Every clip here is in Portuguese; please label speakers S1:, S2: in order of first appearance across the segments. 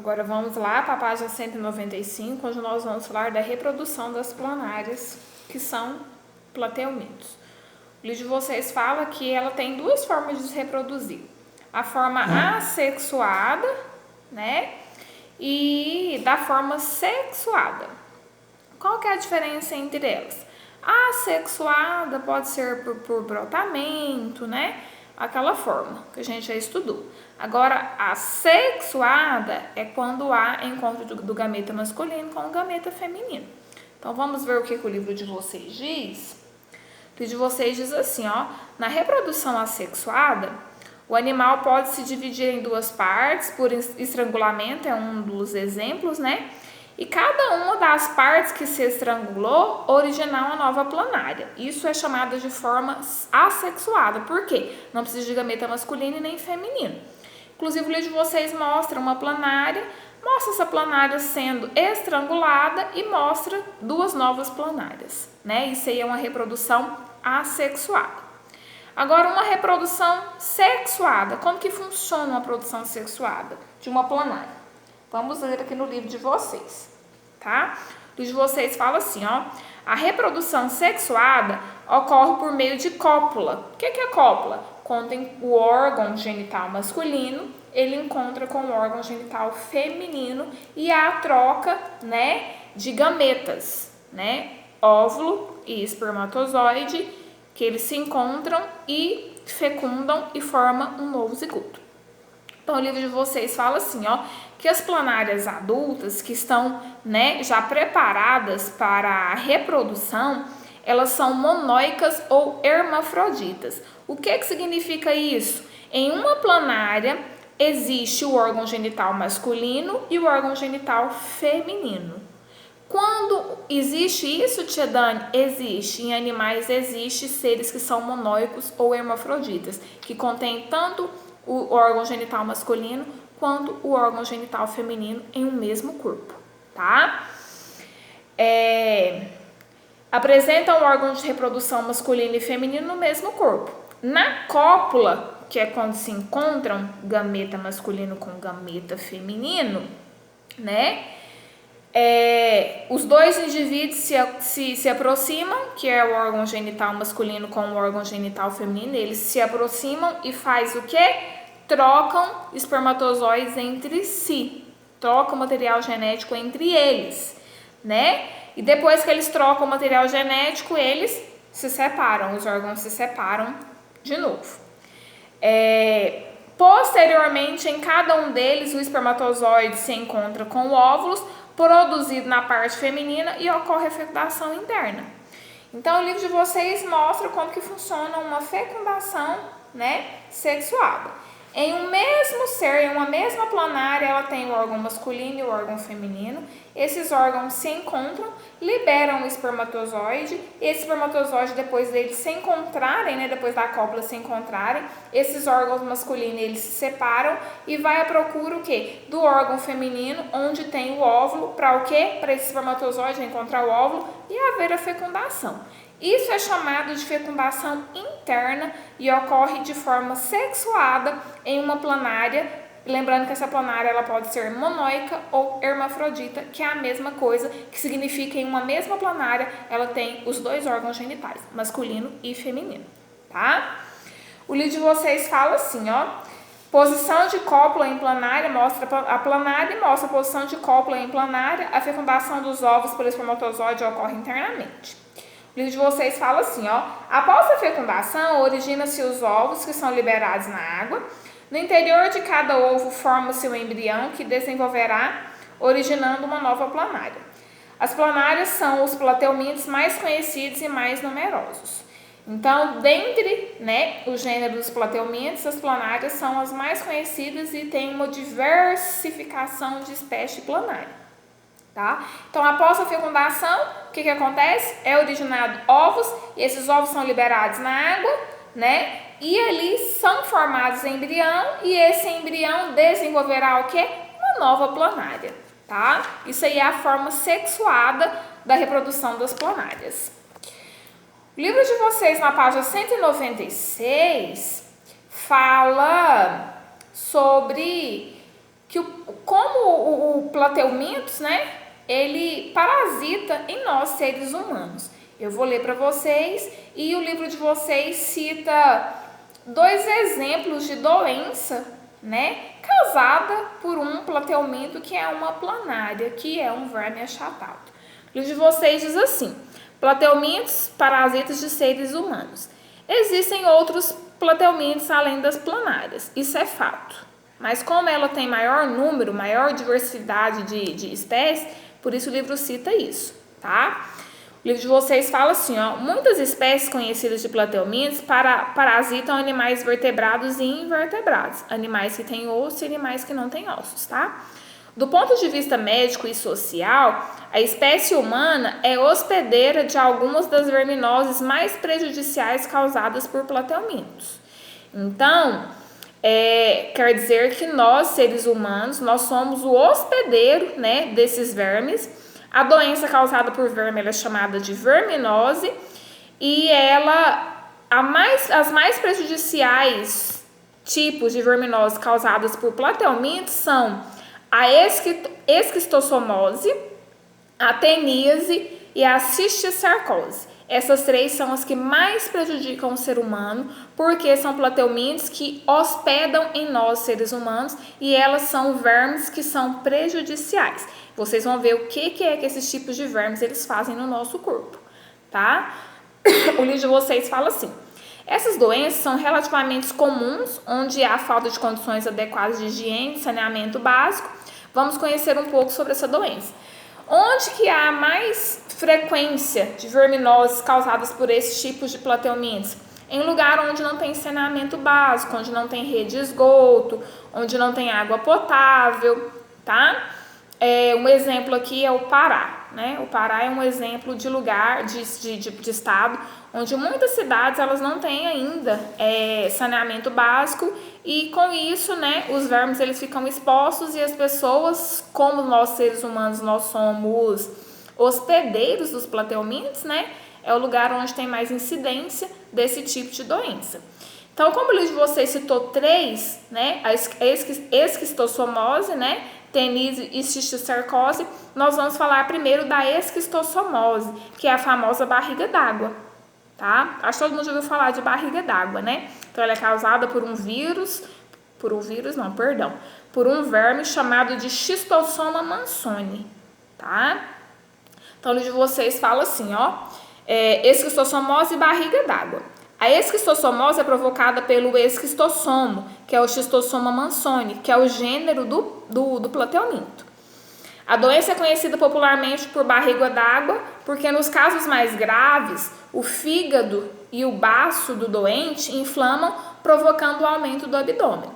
S1: Agora vamos lá para a página 195, onde nós vamos falar da reprodução das planárias, que são plateumintos. O livro de vocês fala que ela tem duas formas de se reproduzir. A forma assexuada, né? E da forma sexuada. Qual que é a diferença entre elas? A assexuada pode ser por brotamento, né? Aquela forma que a gente já estudou. Agora, a sexuada é quando há encontro do gameta masculino com o gameta feminino. Então, vamos ver o que o livro de vocês diz. O livro de vocês diz assim, ó. Na reprodução assexuada, o animal pode se dividir em duas partes, por estrangulamento, é um dos exemplos, né? E cada uma das partes que se estrangulou originar uma nova planária. Isso é chamado de forma assexuada. Por quê? Não precisa de gameta masculino e nem feminino. Inclusive, o livro de vocês mostra uma planária, mostra essa planária sendo estrangulada e mostra duas novas planárias, né? Isso aí é uma reprodução assexuada. Agora, uma reprodução sexuada. Como que funciona uma produção sexuada de uma planária? Vamos ler aqui no livro de vocês, tá? O livro de vocês fala assim, ó. A reprodução sexuada ocorre por meio de cópula. O que é cópula? Quando o órgão genital masculino, ele encontra com o órgão genital feminino e há a troca, né, de gametas, né? Óvulo e espermatozoide, que eles se encontram e fecundam e formam um novo zigoto. Então, o livro de vocês fala assim, ó, que as planárias adultas que estão, né, já preparadas para a reprodução, elas são monóicas ou hermafroditas. O que significa isso? Em uma planária existe o órgão genital masculino e o órgão genital feminino. Quando existe isso, tia Dani? Existe. Em animais existe seres que são monóicos ou hermafroditas, que contêm tanto o órgão genital masculino quanto o órgão genital feminino em um mesmo corpo, tá? Apresentam o órgão de reprodução masculino e feminino no mesmo corpo. Na cópula, que é quando se encontram gameta masculino com gameta feminino, né? Os dois indivíduos se aproximam, que é o órgão genital masculino com o órgão genital feminino, eles se aproximam e faz o quê? Trocam espermatozoides entre si, trocam material genético entre eles, né? E depois que eles trocam o material genético, eles se separam, os órgãos se separam de novo. Posteriormente, em cada um deles, o espermatozoide se encontra com óvulos produzido na parte feminina e ocorre a fecundação interna. Então, o livro de vocês mostra como que funciona uma fecundação, né, sexuada. Em um mesmo ser, em uma mesma planária, ela tem o órgão masculino e o órgão feminino. Esses órgãos se encontram, liberam o espermatozoide. Esse espermatozoide, depois deles se encontrarem, né, depois da cópula se encontrarem, esses órgãos masculinos eles se separam e vai à procura o quê? Do órgão feminino, onde tem o óvulo, para o quê? Para esse espermatozoide encontrar o óvulo e haver a fecundação. Isso é chamado de fecundação interna e ocorre de forma sexuada em uma planária. Lembrando que essa planária ela pode ser monóica ou hermafrodita, que é a mesma coisa, que significa em uma mesma planária ela tem os dois órgãos genitais, masculino e feminino, tá? O livro de vocês fala assim, ó. Posição de cópula em planária, mostra a planária e mostra a posição de cópula em planária. A fecundação dos ovos pelo espermatozoide ocorre internamente. O livro de vocês fala assim, ó. Após a fecundação, origina-se os ovos que são liberados na água. No interior de cada ovo forma-se o embrião que desenvolverá, originando uma nova planária. As planárias são os plateumintos mais conhecidos e mais numerosos. Então, dentre, né, o gênero dos plateumintos, as planárias são as mais conhecidas e tem uma diversificação de espécie planária. Tá? Então, após a fecundação, o que acontece? É originado ovos, e esses ovos são liberados na água, né? E ali são formados embrião, e esse embrião desenvolverá o quê? Uma nova planária, tá? Isso aí é a forma sexuada da reprodução das planárias. O livro de vocês, na página 196, fala sobre como o plateumintos, né, ele parasita em nós, seres humanos. Eu vou ler para vocês e o livro de vocês cita 2 exemplos de doença, né, causada por um plateuminto, que é uma planária, que é um verme achatado. O livro de vocês diz assim: plateumintos, parasitas de seres humanos. Existem outros plateumintos além das planárias, isso é fato. Mas como ela tem maior número, maior diversidade de espécies, por isso o livro cita isso, tá? O livro de vocês fala assim, ó: muitas espécies conhecidas de plateumintos parasitam animais vertebrados e invertebrados, animais que têm osso e animais que não têm ossos, tá? Do ponto de vista médico e social, a espécie humana é hospedeira de algumas das verminoses mais prejudiciais causadas por plateumintos. Então, quer dizer que nós, seres humanos, nós somos o hospedeiro, né, desses vermes. A doença causada por verme ela é chamada de verminose e as mais prejudiciais tipos de verminose causadas por plateumintos são a esquistossomose, a teníase e a cisticercose. Essas 3 são as que mais prejudicam o ser humano, porque são plateumintos que hospedam em nós, seres humanos, e elas são vermes que são prejudiciais. Vocês vão ver o que é que esses tipos de vermes eles fazem no nosso corpo, tá? O livro de vocês fala assim: essas doenças são relativamente comuns, onde há falta de condições adequadas de higiene e saneamento básico. Vamos conhecer um pouco sobre essa doença. Onde que há mais frequência de verminoses causadas por esses tipos de plateumintos? Em lugar onde não tem saneamento básico, onde não tem rede de esgoto, onde não tem água potável, tá? Um exemplo aqui é o Pará, né? O Pará é um exemplo de lugar, de estado, onde muitas cidades elas não têm ainda saneamento básico e com isso, né, os vermes eles ficam expostos e as pessoas, como nós seres humanos, nós somos hospedeiros dos plateumintos, né? É o lugar onde tem mais incidência desse tipo de doença. Então, como o livro de vocês citou 3, né, a esquistossomose, né, teníase e cisticercose, nós vamos falar primeiro da esquistossomose, que é a famosa barriga d'água, tá? Acho que todo mundo já ouviu falar de barriga d'água, né? Então, ela é causada por um verme chamado de Schistosoma mansoni, tá? Então, o livro de vocês fala assim, ó: esquistossomose e barriga d'água. A esquistossomose é provocada pelo esquistossomo, que é o Schistosoma mansoni, que é o gênero do plateuminto. A doença é conhecida popularmente por barriga d'água, porque nos casos mais graves, o fígado e o baço do doente inflamam, provocando o aumento do abdômen.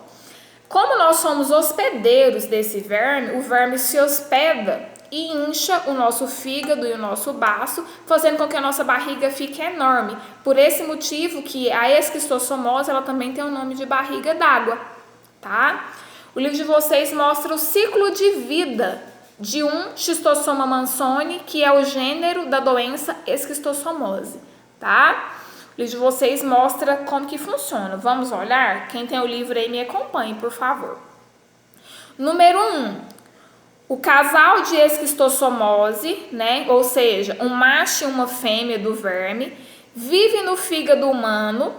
S1: Como nós somos hospedeiros desse verme, o verme se hospeda e incha o nosso fígado e o nosso baço, fazendo com que a nossa barriga fique enorme. Por esse motivo que a esquistossomose ela também tem o nome de barriga d'água, tá? O livro de vocês mostra o ciclo de vida de um Schistosoma mansoni, que é o gênero da doença esquistossomose, tá? O livro de vocês mostra como que funciona. Vamos olhar? Quem tem o livro aí me acompanhe, por favor. Número 1. O casal de esquistossomose, né, ou seja, um macho e uma fêmea do verme, vive no fígado humano,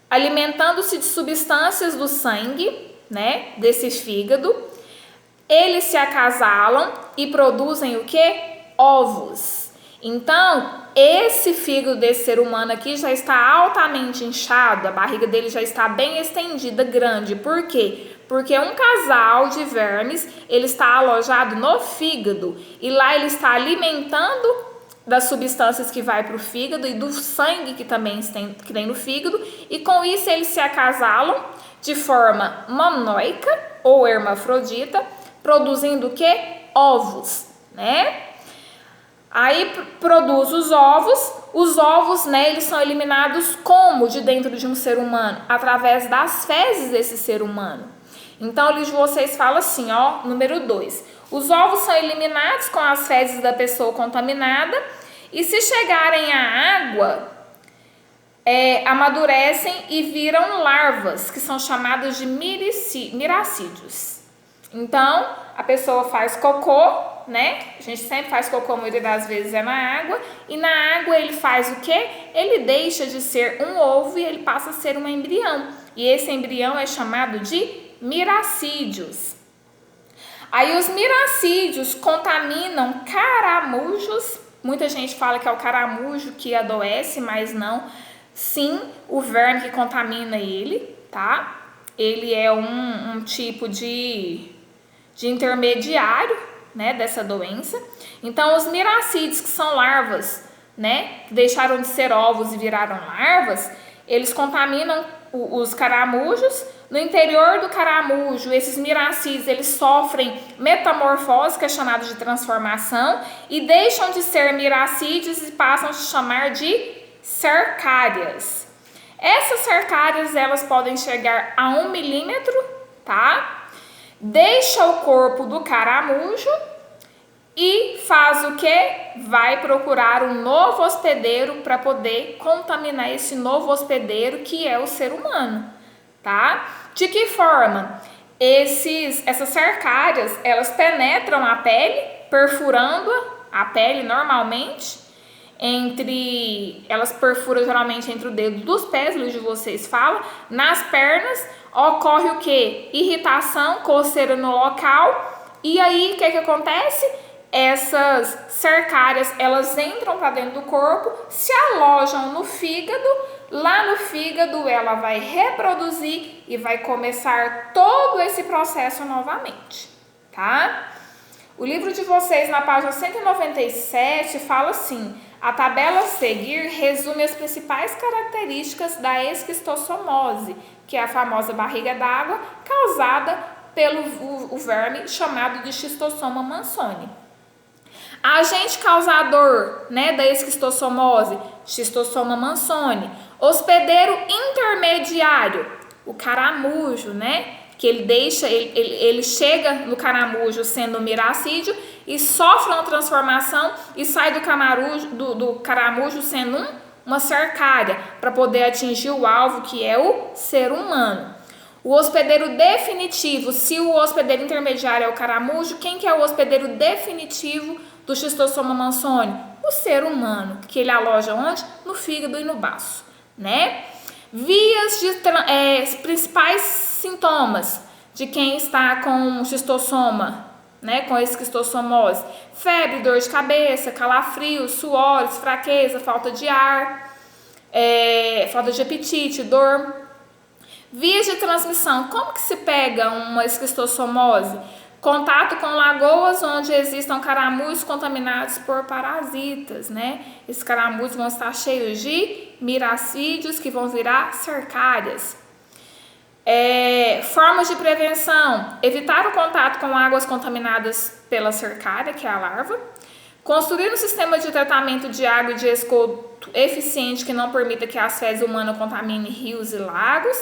S1: alimentando-se de substâncias do sangue, né, desse fígado. Eles se acasalam e produzem o quê? Ovos. Então, esse fígado desse ser humano aqui já está altamente inchado, a barriga dele já está bem estendida, grande. Por quê? Porque um casal de vermes, ele está alojado no fígado e lá ele está alimentando das substâncias que vai para o fígado e do sangue que também tem no fígado, e com isso eles se acasalam de forma monoica ou hermafrodita, produzindo o quê? Ovos, né? Aí produz os ovos, né, eles são eliminados como de dentro de um ser humano? Através das fezes desse ser humano. Então, o livro de vocês fala assim, ó, número 2. Os ovos são eliminados com as fezes da pessoa contaminada e se chegarem à água, amadurecem e viram larvas, que são chamadas de miracídios. Então, a pessoa faz cocô, né? A gente sempre faz cocô, a maioria das vezes é na água. E na água ele faz o quê? Ele deixa de ser um ovo e ele passa a ser um embrião. E esse embrião é chamado de miracídios. Aí os miracídios contaminam caramujos. Muita gente fala que é o caramujo que adoece, mas não. Sim, o verme que contamina ele, tá? Ele é um tipo de intermediário, né, dessa doença. Então, os miracídios, que são larvas, né, que deixaram de ser ovos e viraram larvas, eles contaminam os caramujos. No interior do caramujo, esses miracídios, eles sofrem metamorfose, que é chamado de transformação, e deixam de ser miracídios e passam a se chamar de cercárias. Essas cercárias, elas podem chegar a 1 milímetro, tá? Deixa o corpo do caramujo e faz o que? Vai procurar um novo hospedeiro para poder contaminar esse novo hospedeiro, que é o ser humano, tá? De que forma? Essas cercárias, elas penetram a pele, perfurando a pele normalmente, elas perfuram geralmente entre o dedo dos pés, o de vocês fala, nas pernas. Ocorre o que? Irritação, coceira no local. E aí, o que acontece? Essas cercárias, elas entram para dentro do corpo, se alojam no fígado. Lá no fígado, ela vai reproduzir e vai começar todo esse processo novamente, tá? O livro de vocês, na página 197, fala assim: a tabela a seguir resume as principais características da esquistossomose, que é a famosa barriga d'água causada pelo o verme chamado de Schistosoma mansoni. Agente causador, né, da esquistossomose, Schistosoma mansoni. Hospedeiro intermediário, o caramujo, né, que ele chega no caramujo sendo um miracídio e sofre uma transformação e sai do caramujo sendo uma cercária, para poder atingir o alvo, que é o ser humano. O hospedeiro definitivo, se o hospedeiro intermediário é o caramujo, quem que é o hospedeiro definitivo do Schistosoma mansoni? O ser humano, que ele aloja onde? No fígado e no baço, né? Principais sintomas de quem está com xistossoma, né, com esquistossomose: febre, dor de cabeça, calafrios, suores, fraqueza, falta de ar, falta de apetite, dor. Vias de transmissão: como que se pega uma esquistossomose? Contato com lagoas onde existam caramujos contaminados por parasitas, né? Esses caramujos vão estar cheios de miracídios, que vão virar cercárias. Formas de prevenção: evitar o contato com águas contaminadas pela cercária, que é a larva. Construir um sistema de tratamento de água e de esgoto eficiente, que não permita que as fezes humanas contaminem rios e lagos.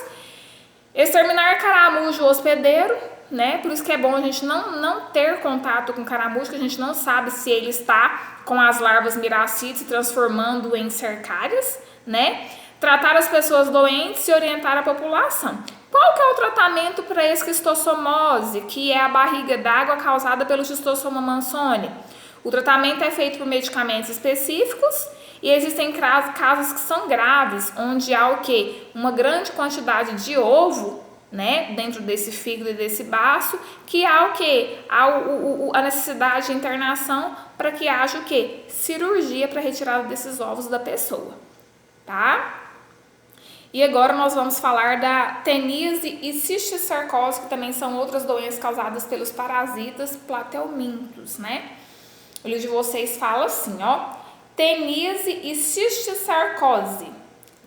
S1: Exterminar caramujo hospedeiro, né? Por isso que é bom a gente não ter contato com caramujo, que a gente não sabe se ele está com as larvas miracídeos se transformando em cercárias, né? Tratar as pessoas doentes e orientar a população. Qual que é o tratamento para a esquistossomose, que é a barriga d'água causada pelo Schistosoma mansoni? O tratamento é feito por medicamentos específicos, e existem casos que são graves, onde há o quê? Uma grande quantidade de ovo, né, dentro desse fígado e desse baço, que há o quê? A necessidade de internação para que haja o quê? Cirurgia para retirada desses ovos da pessoa, tá? E agora nós vamos falar da teníase e cisticercose, que também são outras doenças causadas pelos parasitas plateumintos, né? O livro de vocês fala assim, ó: teníase e cisticercose.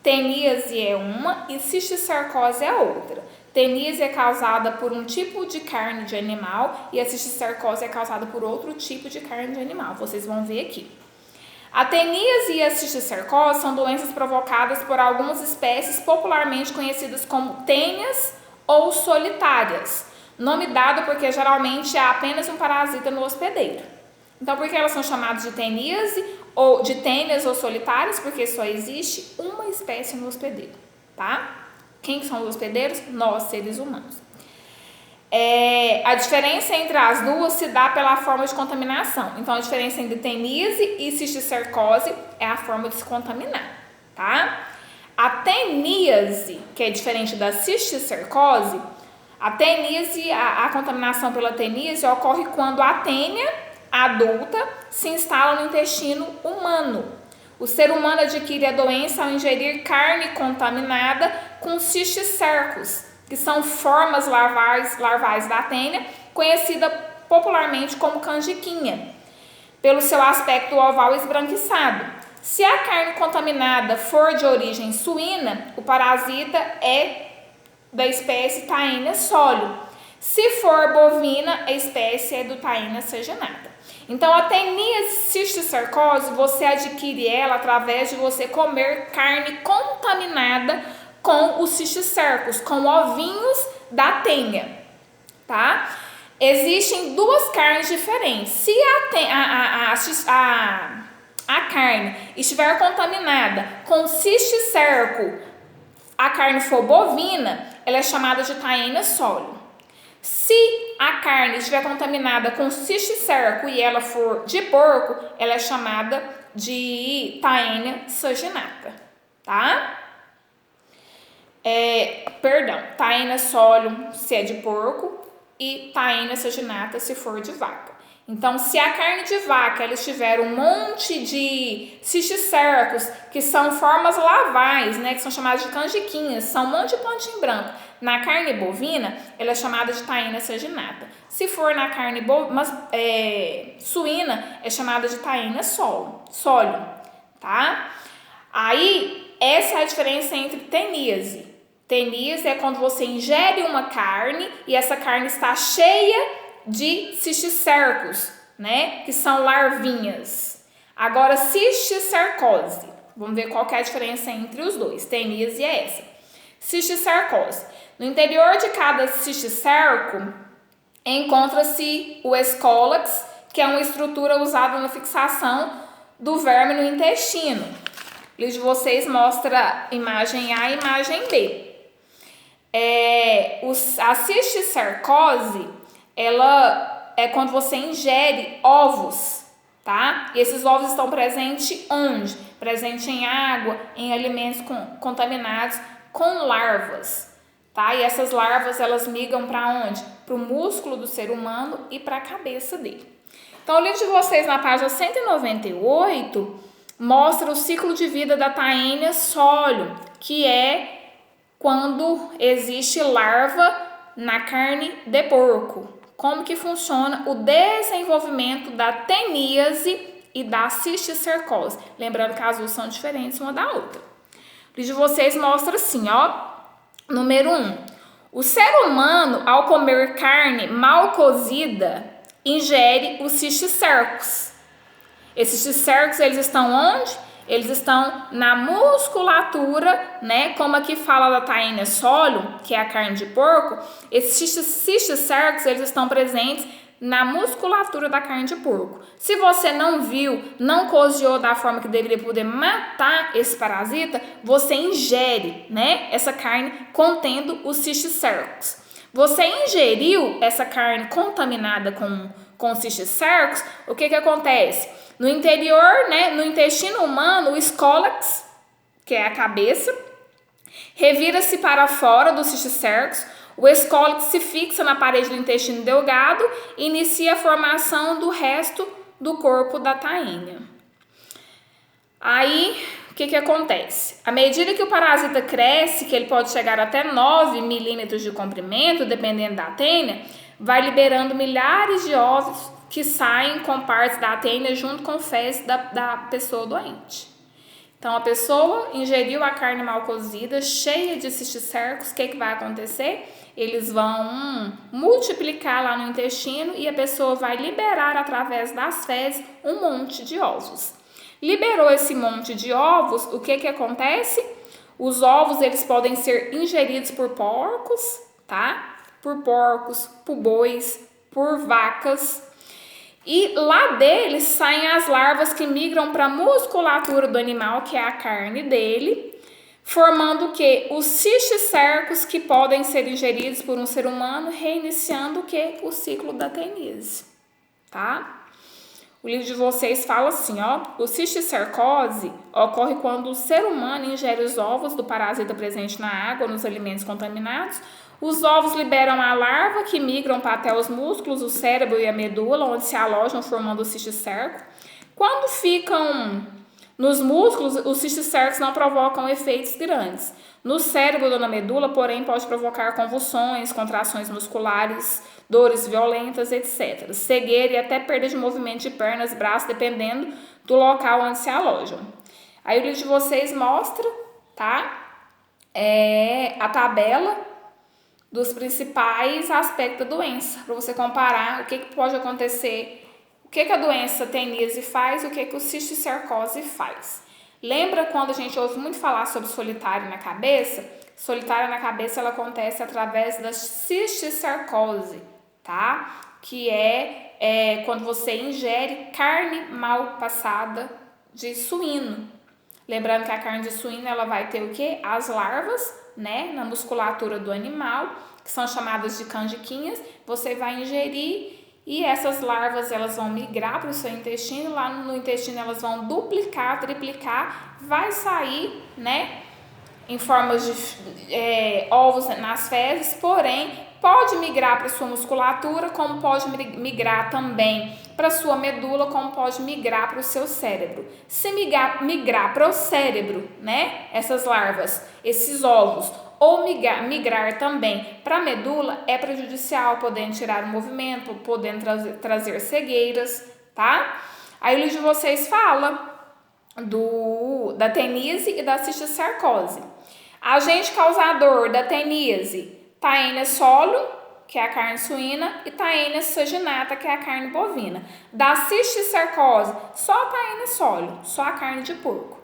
S1: Teníase é uma e cisticercose é outra. Teníase é causada por um tipo de carne de animal e a cisticercose é causada por outro tipo de carne de animal. Vocês vão ver aqui. A teníase e a cisticercose são doenças provocadas por algumas espécies popularmente conhecidas como tênias ou solitárias. Nome dado porque geralmente há apenas um parasita no hospedeiro. Então, por que elas são chamadas de teníase ou de tênias ou solitárias? Porque só existe uma espécie no hospedeiro, tá? Quem são os hospedeiros? Nós, seres humanos. A diferença entre as duas se dá pela forma de contaminação. Então, a diferença entre teníase e cisticercose é a forma de se contaminar, tá? A teníase, que é diferente da cisticercose, a contaminação pela teníase ocorre quando a tênia adulta se instala no intestino humano. O ser humano adquire a doença ao ingerir carne contaminada com cisticercos, que são formas larvais da tênia, conhecida popularmente como canjiquinha, pelo seu aspecto oval esbranquiçado. Se a carne contaminada for de origem suína, o parasita é da espécie Taenia solium. Se for bovina, a espécie é do Taenia saginata. Então, a teníase cisticercose, você adquire ela através de você comer carne contaminada com os cisticercos, com ovinhos da tênia, tá? Existem duas carnes diferentes. Se a carne estiver contaminada com cisticerco, a carne for bovina, ela é chamada de Taenia solium. Se a carne estiver contaminada com cisticerco e ela for de porco, ela é chamada de Taenia saginata, tá? Taenia solium se é de porco e Taenia saginata se for de vaca. Então, se a carne de vaca ela estiver um monte de cisticercos, que são formas larvais, né, que são chamadas de canjiquinhas, são um monte de pontinho branco. Na carne bovina, ela é chamada de Taenia saginata. Se for na carne suína, é chamada de Taenia solium, tá? Aí, essa é a diferença entre teníase. Teníase é quando você ingere uma carne e essa carne está cheia de cisticercos, né? Que são larvinhas. Agora, cisticercose. Vamos ver qual que é a diferença entre os dois. Teníase é essa. Cisticercose. No interior de cada cisticerco encontra-se o escólax, que é uma estrutura usada na fixação do verme no intestino. O livro de vocês mostra a imagem A e a imagem B. A cisticercose, ela é quando você ingere ovos, tá? E esses ovos estão presentes onde? Presentes em água, em alimentos contaminados com larvas, tá? E essas larvas, elas migram para onde? Para o músculo do ser humano e para a cabeça dele. Então, o livro de vocês, na página 198, mostra o ciclo de vida da Taenia solium, que é quando existe larva na carne de porco. Como que funciona o desenvolvimento da teníase e da cisticercose. Lembrando que as duas são diferentes uma da outra. O livro de vocês mostra assim, ó. Número 1. O ser humano, ao comer carne mal cozida, ingere os cisticercos. Esses cisticercos, eles estão onde? Eles estão na musculatura, né? Como aqui fala da Taenia solium, que é a carne de porco. Esses cisticercos, eles estão presentes na musculatura da carne de porco. Se você não viu, não cozinhou da forma que deveria poder matar esse parasita, você ingere, né, essa carne contendo os cisticercos. Você ingeriu essa carne contaminada com cisticercos, o que acontece? No interior, né, no intestino humano, o escólax, que é a cabeça, revira-se para fora dos cisticercos. O escólax se fixa na parede do intestino delgado e inicia a formação do resto do corpo da taenia. Aí, o que acontece? À medida que o parasita cresce, que ele pode chegar até 9 milímetros de comprimento, dependendo da tênia, vai liberando milhares de ovos que saem com partes da tênia junto com fezes da pessoa doente. Então, a pessoa ingeriu a carne mal cozida, cheia de cisticercos, o que vai acontecer? Eles vão multiplicar lá no intestino e a pessoa vai liberar através das fezes um monte de ovos. Liberou esse monte de ovos, o que acontece? Os ovos, eles podem ser ingeridos por porcos, tá? Por porcos, por bois, por vacas. E lá deles saem as larvas que migram para a musculatura do animal, que é a carne dele, formando o que? Os cisticercos que podem ser ingeridos por um ser humano, reiniciando o que? O ciclo da teníase, tá? O livro de vocês fala assim, ó, o cisticercose ocorre quando o ser humano ingere os ovos do parasita presente na água ou nos alimentos contaminados. Os ovos liberam a larva que migram até os músculos, o cérebro e a medula, onde se alojam formando o cisticerco. Quando ficam nos músculos, os cisticercos não provocam efeitos grandes. No cérebro ou na medula, porém, pode provocar convulsões, contrações musculares, dores violentas, etc. Cegueira e até perda de movimento de pernas, braços, dependendo do local onde se alojam. Aí o livro de vocês mostra, tá? A tabela dos principais aspectos da doença, para você comparar o que pode acontecer, o que a doença teníase faz e o que o cisticercose faz. Lembra quando a gente ouve muito falar sobre solitário na cabeça? Solitário na cabeça ela acontece através da cisticercose, tá? Que é quando você ingere carne mal passada de suíno. Lembrando que a carne de suíno ela vai ter o quê? As larvas, né, na musculatura do animal, que são chamadas de canjiquinhas. Você vai ingerir e essas larvas elas vão migrar para o seu intestino. Lá no intestino elas vão duplicar, triplicar, vai sair, né, em formas de ovos nas fezes, porém pode migrar para sua musculatura, como pode migrar também para sua medula, como pode migrar para o seu cérebro. Se migrar para o cérebro, né, essas larvas, esses ovos, ou migrar também para a medula, é prejudicial, podendo tirar o movimento, podendo trazer cegueiras, tá? Aí o livro de vocês fala da teníase e da cisticercose. Agente causador da teníase, Taenia solo, que é a carne suína, e Taenia saginata, que é a carne bovina. Da cisticercose, só a Taenia solo, só a carne de porco.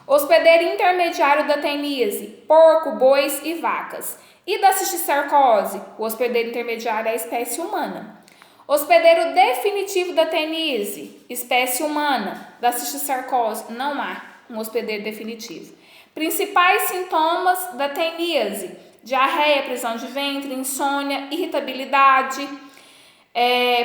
S1: Hospedeiro intermediário da teníase, porco, bois e vacas. E da cisticercose, o hospedeiro intermediário é a espécie humana. Hospedeiro definitivo da teníase, espécie humana. Da cisticercose, não há um hospedeiro definitivo. Principais sintomas da teníase: diarreia, prisão de ventre, insônia, irritabilidade.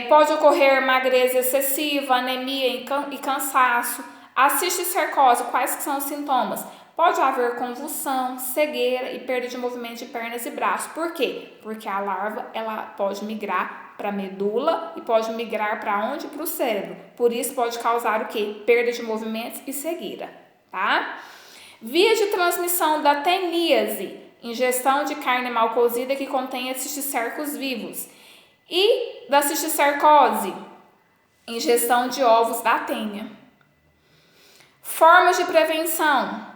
S1: Pode ocorrer magreza excessiva, anemia e cansaço. A cisticercose, quais são os sintomas? Pode haver convulsão, cegueira e perda de movimento de pernas e braços. Por quê? Porque a larva ela pode migrar para a medula e pode migrar para onde? Para o cérebro. Por isso pode causar o quê? Perda de movimentos e cegueira, tá? Via de transmissão da teníase: ingestão de carne mal cozida que contenha cisticercos vivos. E da cisticercose: ingestão de ovos da tênia. Formas de prevenção: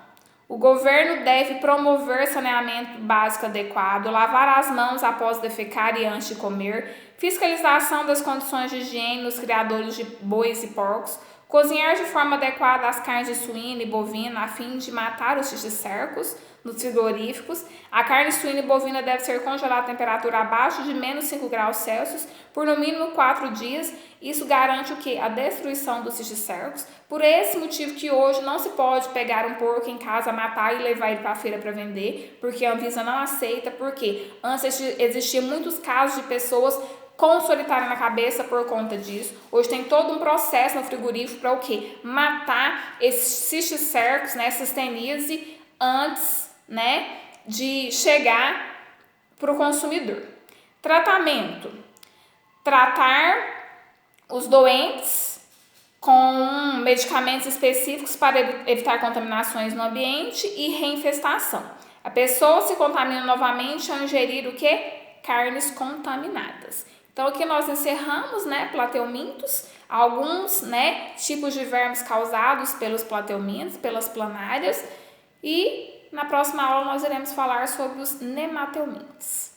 S1: o governo deve promover saneamento básico adequado, lavar as mãos após defecar e antes de comer, fiscalização das condições de higiene nos criadores de bois e porcos, cozinhar de forma adequada as carnes de suína e bovina a fim de matar os cisticercos nos frigoríficos. A carne suína e bovina deve ser congelada a temperatura abaixo de menos 5 graus Celsius por no mínimo 4 dias. Isso garante o quê? A destruição dos cisticercos. Por esse motivo que hoje não se pode pegar um porco em casa, matar e levar ele para a feira para vender, porque a Anvisa não aceita, porque antes existiam muitos casos de pessoas com solitário na cabeça por conta disso. Hoje tem todo um processo no frigorífico para o quê? Matar esses cisticercos, né, essas teníase, antes, né, de chegar para o consumidor. Tratamento: tratar os doentes com medicamentos específicos para evitar contaminações no ambiente e reinfestação. A pessoa se contamina novamente ao ingerir o quê? Carnes contaminadas. Então aqui nós encerramos, né, plateumintos, alguns, né, tipos de vermes causados pelos plateumintos, pelas planárias, e na próxima aula nós iremos falar sobre os nemateumintos.